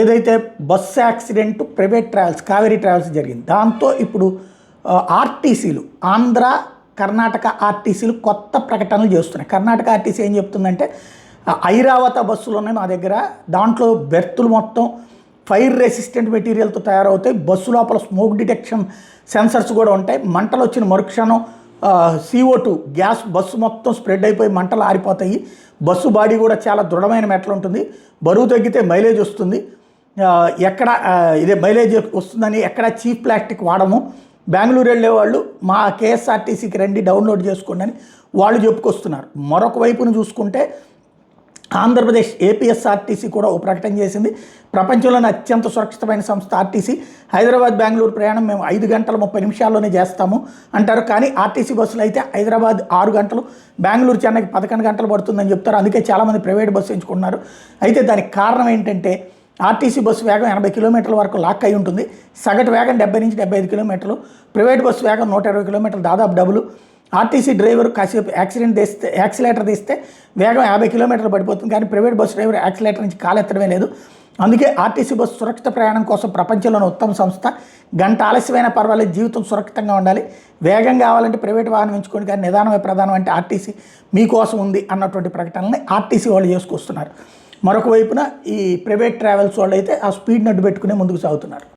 ఏదైతే bus accident private travels Kaveri travels జరిగింది, దాంతో ఇప్పుడు ఆర్టీసీలు ఆంధ్ర కర్ణాటక ఆర్టీసీలు కొత్త ప్రకటనలు చేస్తున్నాయి. కర్ణాటక ఆర్టీసీ ఏం చెప్తుందంటే, ఐరావత బస్సులు ఉన్నాయి మా దగ్గర, దాంట్లో బెర్తులు మొత్తం ఫైర్ రెసిస్టెంట్ మెటీరియల్తో తయారవుతాయి, బస్సు లోపల స్మోక్ డిటెక్షన్ సెన్సర్స్ కూడా ఉంటాయి, మంటలు వచ్చిన మరుక్షణం CO2 గ్యాస్ బస్సు మొత్తం స్ప్రెడ్ అయిపోయి మంటలు ఆరిపోతాయి, బస్సు బాడీ కూడా చాలా దృఢమైన మెటల్ ఉంటుంది, బరువు తగ్గితే మైలేజ్ వస్తుంది, ఎక్కడ ఇదే మైలేజ్ వస్తుందని ఎక్కడ చీప్ ప్లాస్టిక్ వాడము, బెంగళూరు వెళ్ళే వాళ్ళు మా KSRTCకి రండి డౌన్లోడ్ చేసుకోండి అని వాళ్ళు చెప్పుకొస్తున్నారు. మరొక వైపును చూసుకుంటే ఆంధ్రప్రదేశ్ APSRTC కూడా ఒక ప్రకటన చేసింది. ప్రపంచంలోని అత్యంత సురక్షితమైన సంస్థ ఆర్టీసీ, హైదరాబాద్ బెంగళూరు ప్రయాణం మేము 5 గంటల 30 నిమిషాల్లోనే చేస్తాము అంటారు. కానీ ఆర్టీసీ బస్సులు అయితే హైదరాబాద్ 6 గంటలు, బెంగళూరు చెన్నైకి 11 గంటలు పడుతుందని చెప్తారు. అందుకే చాలామంది ప్రైవేట్ బస్సు ఎంచుకుంటున్నారు. అయితే దానికి కారణం ఏంటంటే, ఆర్టీసీ బస్సు వేగం 80 కిలోమీటర్ల వరకు లాక్ అయి ఉంటుంది, సగటు వేగం 70 నుంచి 75 కిలోమీటర్లు, ప్రైవేట్ బస్సు వేగం 120 కిలోమీటర్లు, దాదాపు డబుల్. ఆర్టీసీ డ్రైవర్ కాసేపు యాక్సిలేటర్ తీస్తే వేగం 50 కిలోమీటర్లు పడిపోతుంది, కానీ ప్రైవేట్ బస్సు డ్రైవర్ యాక్సిలేటర్ నుంచి కాలెత్తడమే లేదు. అందుకే ఆర్టీసీ బస్సు సురక్షిత ప్రయాణం కోసం ప్రపంచంలోని ఉత్తమ సంస్థ. గంట ఆలస్యమైన పర్వాలేదు, జీవితం సురక్షితంగా ఉండాలి, వేగం కావాలంటే ప్రైవేట్ వాహనం ఎంచుకోండి, కానీ నిదానమే ప్రధానం అంటే ఆర్టీసీ మీకోసం ఉంది అన్నటువంటి ప్రకటనని ఆర్టీసీ వాళ్ళు చేసుకొస్తున్నారు. మరొక వైపున ఈ ప్రైవేట్ ట్రావెల్స్ వాళ్ళు అయితే ఆ స్పీడ్ని అడ్డు పెట్టుకునే ముందుకు సాగుతున్నారు.